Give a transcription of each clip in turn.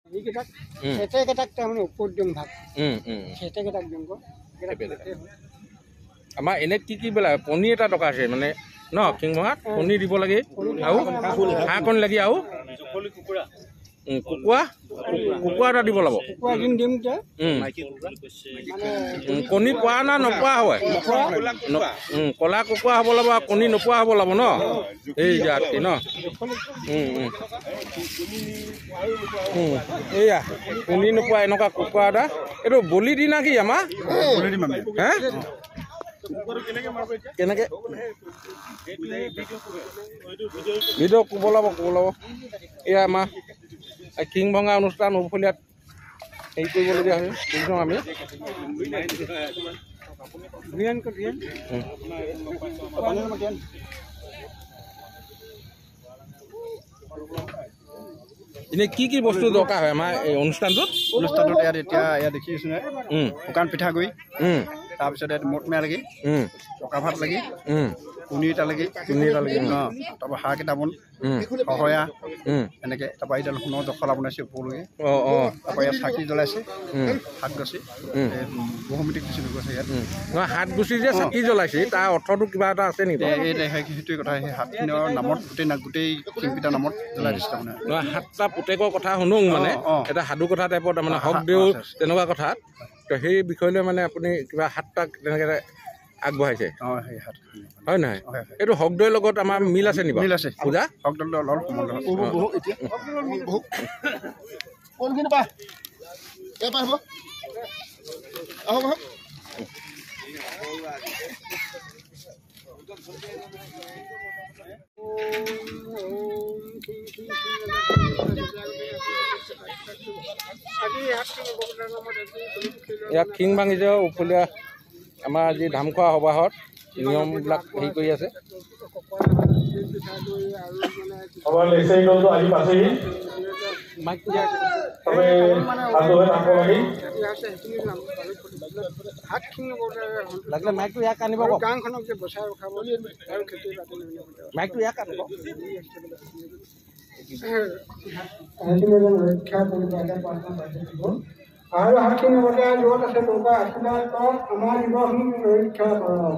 এইকেইটাক খেতেকেইটাক তাৰমানে ওপৰত দিম ভাত খেতেকেইটাক দিম আমাৰ এনে কি কি বেলা কণী এটা দৰকাৰ আছে মানে ন কিংভঙাত কণী দিব লাগে আৰু হাঁহ কণী লাগে আৰু কুকুৰা এটা দিব লাগিব কণী পোৱা না নোপোৱা হয় কলা কুকুৰা হ'ব লাগিব আৰু কণী নোপোৱা হ'ব লাগিব ন এই জাতি ন এইয়া কণী নোপোৱা এনেকুৱা কুকুৰা এটা এইটো বলি দি না কি আমাৰ হে কেনেকে ভিডিঅ' ক'ব লাগিব এয়া আমাৰ কিংভঙা অনুষ্ঠান উফলীয়াত হেৰি কৰিবলগীয়া হয় বুজিছোঁ আমি এনে কি কি বস্তু দৰকাৰ হয় আমাৰ এই অনুষ্ঠানটোত ইয়াত এতিয়া ইয়াত দেখিছোঁ শুকান পিঠাগুড়ি তাৰপিছতে মটমেয়া লাগি পকা ভাত লাগি কণী এটা লাগি তাৰপৰা হাঁহ কেইটামান সহয়া এনেকৈ তাৰপৰা এতিয়া সোণৰ জখলা বনাইছে ওপৰলৈকে তাৰপৰা ইয়াত চাকি জ্বলাইছে হাত গছি বহুমিতিক কিছু গৈছে ইয়াত হাত গুচি যে চাকি জ্বলাইছে তাৰ অৰ্থটো কিবা এটা আছে নেকি সেইটোৱে কথা সেই হাতখিনিৰ নামত গোটেই শিল্পীটাৰ নামত জ্বলাই দিছে তাৰমানে সাতটা পুতেকৰ কথা শুনো মানে এটা সাধু কথা টাইপৰ তাৰমানে হকদেউ তেনেকুৱা কথা তো সেই বিষয়লৈ মানে আপুনি কিবা সাতটা তেনেকৈ আগবঢ়াইছে হয় নহয় এইটো হকদেউৰ লগত আমাৰ মিল আছে নেকি মিল আছে পূজা হকদেউৰ অলপ সম্বন্ধ ইয়াত কিংভাঙিজৰ উফলীয়া আমাৰ আজি ধামখোৱা সবাহত নিয়মবিলাক হেৰি কৰি আছে লাগিলে মাইকটো ইয়াক আনিব গাঁওখনক যে বচাই ৰখাব আৰু খেতি বাতি মাইকটো ইয়াক আনিব ৰক্ষা কৰিব আৰু হাতখিনি বজাই য'ত আছে টকা আশীৰ্বাদ কৰক আমাৰ জীৱখিনি ৰক্ষা কৰক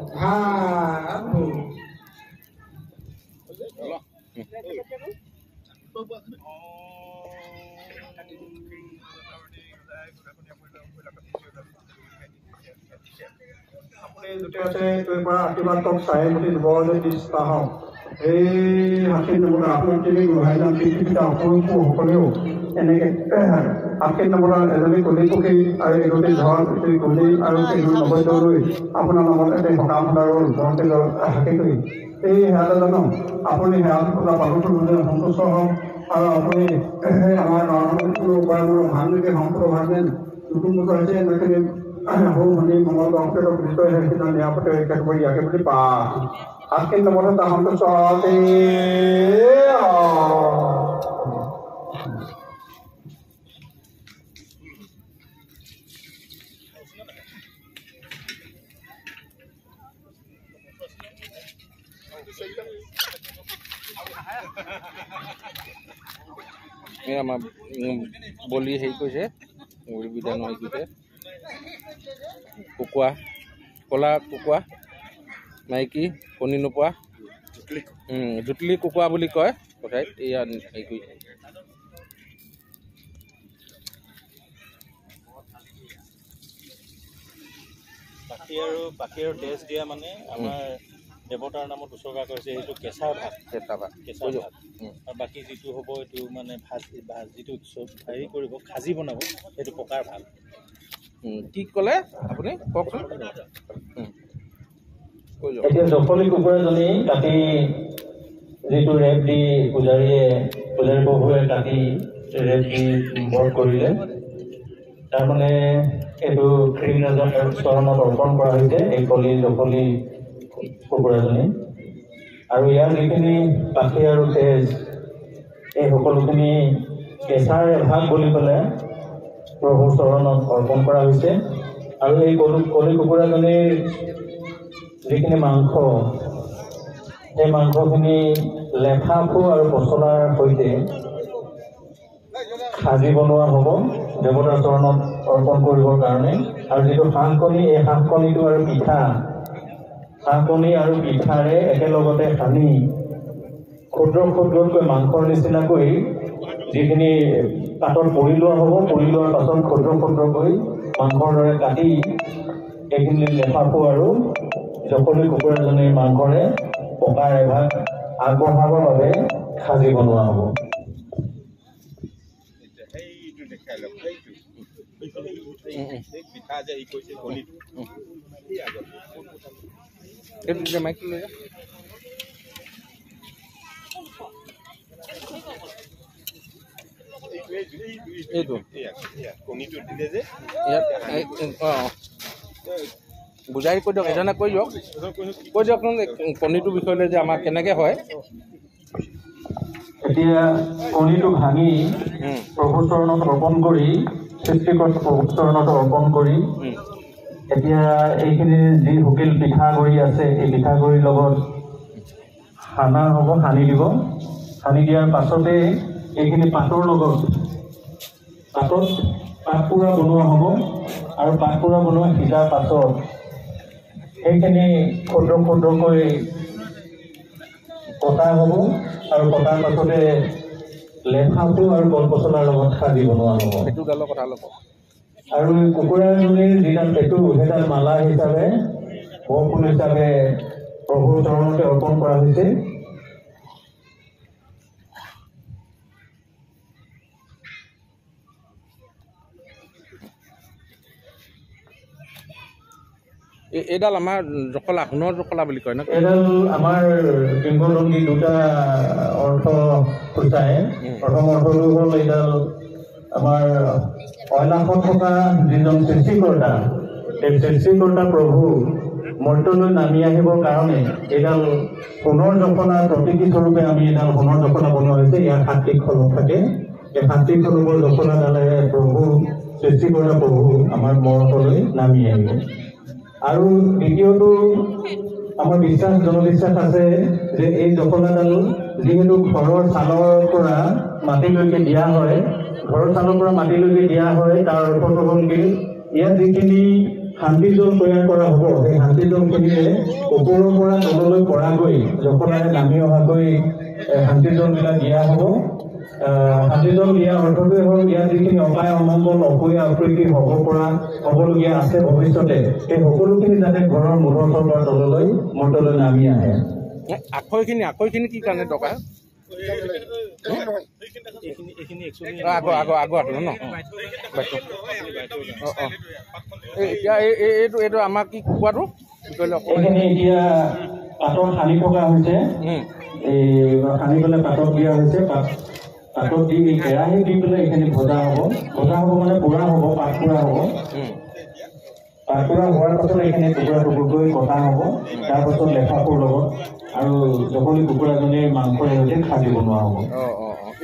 আপুনি য'তে আছে তাৰ পৰা আশীৰ্বাদ কৰক চাই মেলি দিব দিষ্টা হওক এই হাতখিনি নম্বৰ আপুনি গোহাই যাম পৃথিৱীটা সকলেও এনেকৈ হাতখিনি নম্বৰ এজনী কলি পক্ষী আৰু এগৰাকী ঝড় কলি আৰু নবৈ আপোনাৰ নামত এটা সকাম আৰু ঘৰতে হাতী কৰি এই সেয়াতে জানো আপুনি সেয়া পালনটো সন্তুষ্ট হওক আৰু আপুনি আমাৰ ভাল যদি সম্পূৰ্ণ ভাগ যেন নতুন হৈছে এনেকৈ সৰু ভনী মংগল গাঁৱতে নিৰাপত্তা ৰক্ষা কৰিব ইয়াকে বুলি পা হাতখিনি নম্বৰ এটা সন্তুষ্ট আমাৰ বলি হেৰি কৰিছে বিধান হেৰি কৰিছে কুকুৰা কলা কুকুৰা মাইকী কণী নোপোৱা জুটলি কুকুৰা বুলি কয় কথাই এয়া হেৰি কৰিছে বাকী আৰু তেজ দিয়া মানে আমাৰ দেৱতাৰ নামত উচৰ্গা কৰিছে সেইটো কেঁচা ভাত আৰু বাকী যিটো হ'ব এইটো মানে যিটো হেৰি কৰিব খাজি বনাব সেইটো পকাৰ ভাত কি ক'লে আপুনি কওকচোন এতিয়া জপলি কুকুৰাজনী কাটি যিটো ৰেপ দি পূজাৰী প্ৰভুৱে কাটি ৰেপ দি বধ কৰিলে তাৰমানে এইটো কৃষ্ণৰাজৰ চৰণত অৰ্পণ কৰা হৈছে এই জপলি কুকুৰাজনী আৰু ইয়াৰ যিখিনি পাখি আৰু তেজ এই সকলোখিনি কেঁচাৰ এভাগ বুলি পেলাই প্ৰভুৰ চৰণত অৰ্পণ কৰা হৈছে আৰু এই কলি কুকুৰাজনীৰ যিখিনি মাংস সেই মাংসখিনি লেফাফু আৰু পচলাৰ সৈতে সাজি বনোৱা হ'ব দেৱতাৰ চৰণত অৰ্পণ কৰিবৰ কাৰণে। আৰু যিটো হাঁহকণী, এই হাঁহকণীটো আৰু পিঠা, হাঁহকণী আৰু পিঠাৰে একেলগতে সানি ক্ষুদ্ৰ ক্ষুদ্ৰকৈ মাংসৰ নিচিনাকৈ যিখিনি পাতত পৰি লোৱা হ'ব, পৰি লোৱাৰ পাছত ক্ষুদ্ৰ ক্ষুদ্ৰকৈ মাংসৰ দৰে কাটি এইখিনি লেফাফু আৰু জপলি কুকুৰাজনীৰ মাংসৰে পকাৰ এভাগ আগবঢ়াবৰ বাবে সাজি বনোৱা হ'ব। বুজাই কৈ দিয়ক, এজনে কৈ দিয়ক কণীটোৰ বিষয়লৈ যে আমাৰ কেনেকৈ হয়। এতিয়া কণীটো ভাঙি প্ৰভুৰ চৰণত অৰ্পণ কৰি, সৃষ্টিকৰ্তা প্ৰভুৰ চৰণত অৰ্পণ কৰি, এতিয়া এইখিনি যি শুকিল পিঠাগুড়ি আছে, এই পিঠাগুড়িৰ লগত সানা হ'ব, সানি দিব। সানি দিয়াৰ পাছতে এইখিনি পাতৰ লগত পাতত পাতপোৰা বনোৱা হ'ব। আৰু পাতপোৰা বনোৱা সিজাৰ পাছত সেইখিনি ক্ষুদ্ৰ ক্ষুদ্ৰকৈ কটা হ'ব। আৰু কটাৰ পাছতে লেফাফু আৰু কলপচলাৰ লগত সাজি বনোৱা হ'ব। পেটুডালৰ কথা ল'ব। আৰু কুকুৰাজনীৰ যিডাল পেটু, সেইডাল মালা হিচাপে, বৰফুল হিচাপে প্ৰভুৰ চৰণতে অৰ্পণ কৰা হৈছে। এইডাল আমাৰ জখলা, সোণৰ জখলা বুলি কয় ন? এইডাল আমাৰ কিংবদন্তি দুটা অৰ্থ সূচায়। প্ৰথম অৰ্থটো হ'ল এইডাল আমাৰ কৈলাশত থকা যিজন সৃষ্টিকৰ্তা, এই সৃষ্টিকৰ্তা প্ৰভু মৰ্ত্যলৈ নামি আহিবৰ কাৰণে এইডাল সোণৰ জখলাৰ প্ৰতীকী স্বৰূপে আমি এইডাল সোণৰ জখলা বনোৱা হৈছে। ইয়াৰ 7টি খলক থাকে। এই 7টি খলকৰ জখলাডালেৰে প্ৰভু, সৃষ্টিকৰ্তা প্ৰভু আমাৰ মৰতলৈ নামি আহিব। আৰু দ্বিতীয়টো আমাৰ বিশ্বাস, জনবিশ্বাস আছে যে এই জখলাডাল যিহেতু ঘৰৰ চালৰ পৰা মাটিলৈকে দিয়া হয়, ঘৰৰ চালৰ পৰা মাটিলৈকে দিয়া হয়, তাৰ অৰ্থটো হ'ল কি, ইয়াত যিখিনি শান্তি জল তৈয়াৰ কৰা হ'ব, সেই শান্তি জলখিনিৰে ওপৰৰ পৰা তললৈ পৰাকৈ জখলাৰে নামি অহাকৈ শান্তি জলবিলাক দিয়া হ'ব। শান্তি জল দিয়াৰ অৰ্থটোৱে হ'ল ইয়াত যিখিনি অপায় অমংগল, অপয়া অপ্ৰীতি হ'বলগীয়া আছে ভৱিষ্যতে, সেই সকলোখিনি যাতে ঘৰৰ মূধচৰ পৰা তললৈ মৰ্তলৈ নামি আহে। আখৈখিনি কি কাৰণে দৰকাৰ? এতিয়া এইটো আমাৰ কি কুকুৰাটো এইখিনি এতিয়া পাতত সানি থকা হৈছে। এই সানি পেলাই পাতত দিয়া হৈছে। পাতত দি কেৰাহী দি পেলাই এইখিনি ভজা হ'ব। ভজা হ'ব মানে পোৰা হ'ব, পাতপোৰা হ'ব। পাতপোৰা হোৱাৰ পাছত এইখিনি টুকুৰা টুকুৰকৈ কটা হ'ব। তাৰপাছত লেফাফুৰ লগত আৰু জপলি কুকুৰাজনীৰ মাংসৰে সৈতে সাজি বনোৱা হ'ব।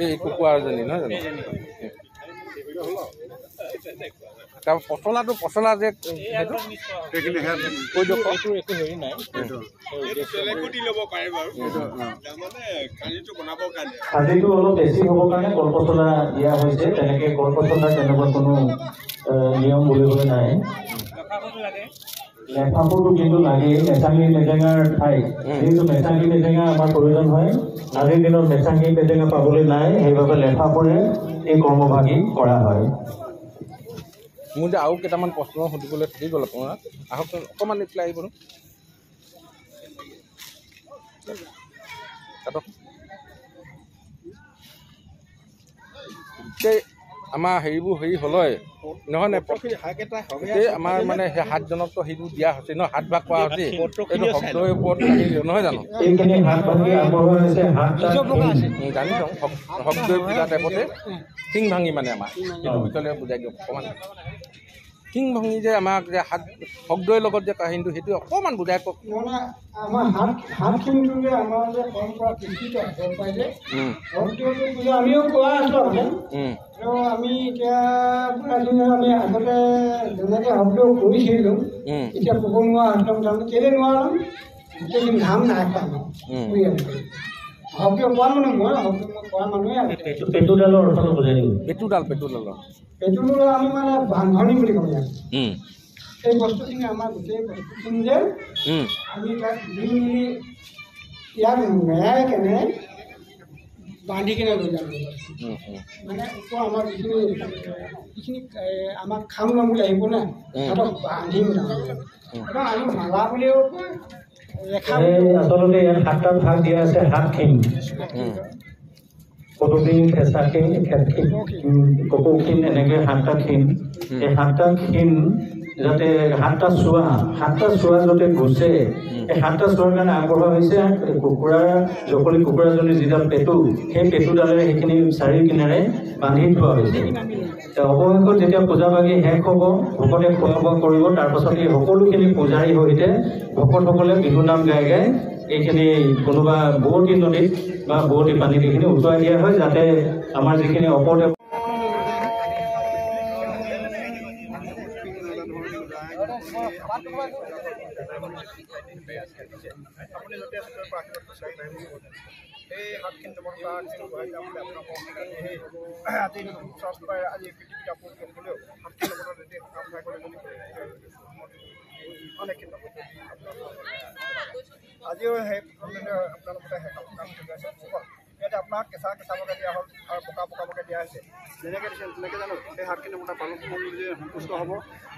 এই কুকুৰাজনী নহয় জানো? তাৰ পচলা যে সাজিটো অলপ বেছি হ'বৰ কাৰণে কলপচলা দিয়া হৈছে। তেনেকৈ কলপচলাৰ তেনেকুৱা কোনো নিয়ম বুলিবলৈ নাই। লেফাফুটো কিন্তু লাগেই। মেচাঙি মেটেঙাৰ ঠাই, যিহেতু মেচাঙি মেটেঙা আমাৰ প্ৰয়োজন হয়। আজিৰ দিনত মেচাঙি মেটেঙা পাবলৈ নাই, সেইবাবে লেফাফুৰে এই কৰ্মভাগী কৰা হয়। মোৰ যে আৰু কেইটামান প্ৰশ্ন সুধিবলৈ থাকি গ'ল আপোনাৰ, আহক অকণমান এইফালে আহিব। আমাৰ হেৰিবোৰ হেৰি হ'লই নহয় নে? আমাৰ মানে সেই 7জনকতো হেৰিবোৰ দিয়া হৈছে ন, 7 ভাগ কৰা হৈছে। এইটো শব্দৰ ওপৰত নহয় জানো? জানি লওঁ, শব্দৰ পূজা টাইপতে টিং ভাঙি মানে আমাৰ সেইটো বিষয়লৈ বুজাই দিয়ক অকণমান। টিং ভাঙি যে আমাক যে শব্দৰ লগত যে কাহিনীটো, সেইটো অকণমান বুজাই কওক। আমাৰ হাতখিনিটো যে আমাৰ যে পৰম্পৰা কৃষিটো গম পাই যে পূজা আমিও কোৱা আছোঁ আগতে। আমি এতিয়া আমি আগতে যেনেকৈ শব্দ কৰিছিলোঁ, এতিয়া ক'ব নোৱাৰা একদম কেলৈ নোৱাৰোঁ, গোটেইখিনি ধাম নাই খোৱা হকটো কোৱা মানুহ মই হকটো মই কোৱা মানুহে পেটুডালৰ অৰ্থটো বুজাই দিব পেটুডালৰ আমি মানে বান্ধনি বুলি কওঁ ইয়াত এই বস্তুখিনি আমাৰ গোটেই বস্তুখিনি যে আমি তাক দি মেলি ইয়াক মেৰাই কেনে বান্ধি কেনে লৈ যাম মানে ওপৰ আমাৰ যিখিনি আমাক খাম ল'ম বুলি আহিব না সিহঁতক বান্ধিম আমি মালা বুলিও আচলতে ইয়াত 7টা ভাগ দিয়া আছে। হাতখিন কটুখিন কেঁচাখিন কপৌখিন এনেকৈ 7টা খিন এই 7টা খিন যাতে 7টা চোৱা যাতে গুচে এই 7টা চোৱাৰ কাৰণে আগবঢ়োৱা হৈছে কুকুৰাৰ জকলি কুকুৰাজনী যিডাল পেটু সেই পেটুডালেৰে সেইখিনি চাৰি কিনাৰে বান্ধি থোৱা হৈছে। অৱশেষত যেতিয়া পূজা বাগি শেষ হ'ব ভকতে খোৱা বোৱা কৰিব তাৰপাছত এই সকলোখিনি পূজাৰীৰ সৈতে ভকতসকলে বিহু নাম গাই গাই এইখিনি কোনোবা বোৱতী নদীত বা বোৱতী পানীত এইখিনি উটুৱাই দিয়া হয় যাতে আমাৰ যিখিনি অপদেৱ এই হাতখিনি আজি আজিও সেই আপোনালোকে ইয়াতে আপোনাক কেঁচা কেঁচাভাৱে দিয়া হ'ল আৰু পকাভাৱে দিয়া হৈছে। যেনেকৈ দিছে তেনেকৈ জানো সেই হাতখিনি মোটা পালন নিজে সন্তুষ্ট হ'ব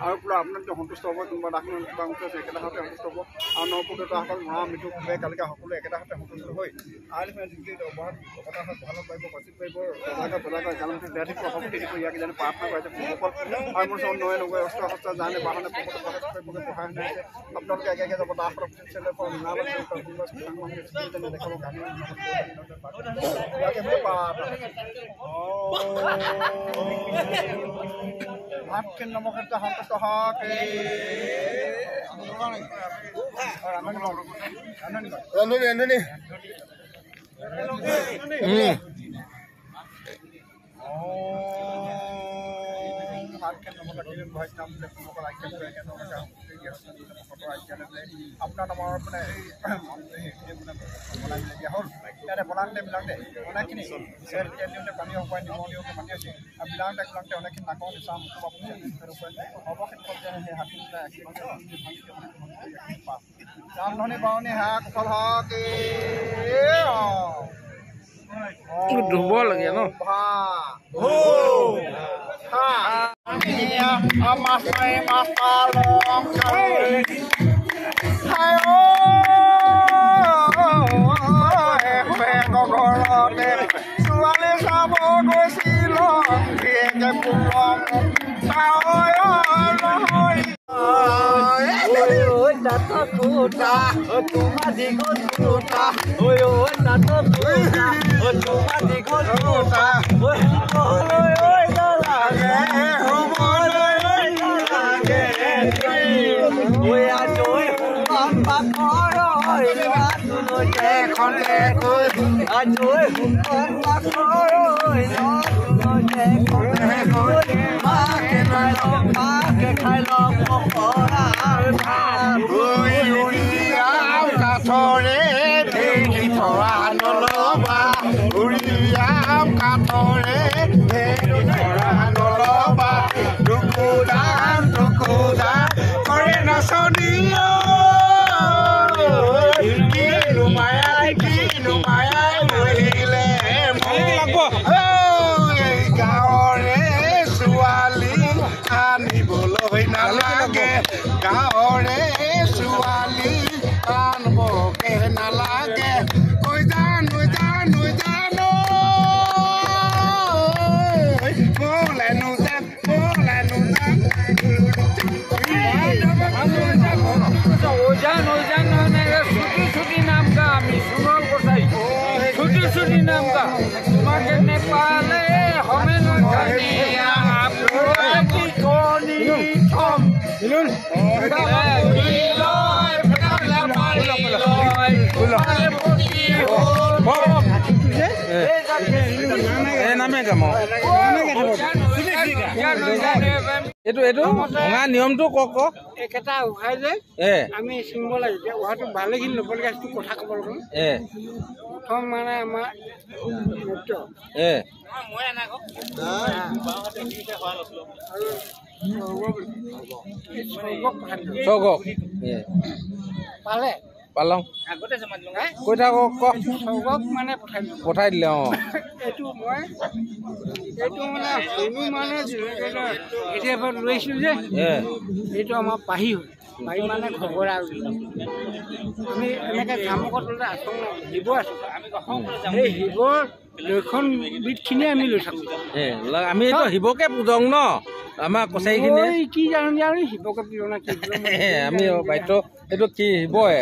আৰু পূৰা আপোনাৰ যদি সন্তুষ্ট হ'ব কোনোবা ডাক্তৰ কিবা মুঠ আছে একেটা হাতে সন্তুষ্ট হ'ব আৰু নপুত্ৰতাসকল মহা মৃত্যু কালিকা সকলোৱে একেটা হাতে সন্তুষ্ট হৈ আইলিখনে যিখিনি অৱহাত কথা ভাল পাৰিব বাচিত পাৰিব বজাকৈ গালমুঠি বেয়া থাকিব শক্তি দিব ইয়াক যেনে প্ৰাৰ্থনা কৰিছে ভোকসকল আৰু মোৰ চব নয় নগৈ অস্ত্ৰ শস্ত্ৰ জানে বাহনে পকতে পঢ়াই নাইছে আপোনালোকে একে একে যাব দাস দেখাব গাড়ী হাতখিনি নমক্ষেত্ৰ সন্তুষ্ট হওক আপোনাৰ নামৰ মানে বনাই দিয়া হ'ল ইয়াতে বনাওঁতে বিলাওঁতে অনেকখিনি তেল দিওঁতে পানী শুকুৱাই নিমখ দিওঁতে মাতি আছে আৰু বিলাওঁতে অনেকখিনি নাকৰ নিচা অৱশেষত সেই হাতখিনি ৰামধনী বাৰণী হাঁহ কুশল হওক ধুব লাগে ন ঘৰতে ছোৱালী চাব গৈছিল গাঁৱৰে ছোৱালী আনবকে নালাগে কৈ জানো छुट्टी नाम का सुनल गोसाई छुट्टी नाम का तुम्हारे नेपाल हमें नामे এইটো এইটো ভঙা নিয়মটো কওক কওক একেটা উহাই যে আমি চিঙিব লাগে উহাটো ভালেখিনি ল'বলৈ গাছটো কথা ক'ব লাগিব প্ৰথম মানে আমাৰ নৃত্য চৌগক পালে পালং কৈ থাকক কওক চৌগক মানে পঠাই দিলে এইটো মই এইটো মানে হলু মানে কেতিয়াবা লৈছিলোঁ যে এইটো আমাৰ পাহি হ'ল পাহি মানে ঘগৰা আমি এনেকৈ জামুকত ল'লে আছোঁ শিৱ আছোঁ সেই শিৱৰ লক্ষণবিধখিনি আমি লৈ থাকোঁ আমি এইটো শিৱকে পূজং ন আমাৰ কছাৰীখিনি কি জানো জানো শিৱকে পূজনা কি আমি বাইদেউ এইটো কি শিৱই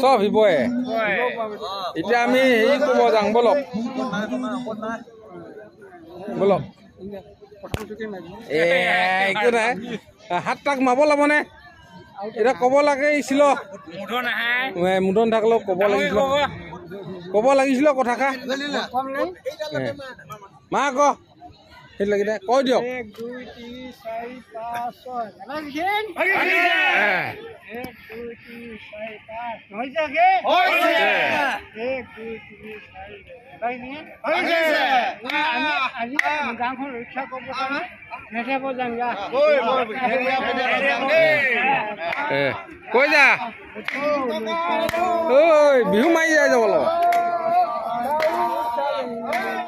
চব শিৱই এতিয়া আমি হেৰি কৰিব যাওঁ বলক বলক একো নাই হাত তাক মাব লাগবনে এতিয়া ক'ব লাগিছিল মুদন থাকিলেও ক'ব লাগিছিল কথাষাৰ মা আকৌ সেইটো লাগি দে কৈ দিয়ক 1 2 3 4 5 6 1 2 3 4 5 নহয় যাগে 1 2 3 4 আজি গাঁওখন ৰক্ষা কৰিব কাৰণে নেতাব যাম যা কৈ যা ঐ বিহু মাৰি যায় যাব লগত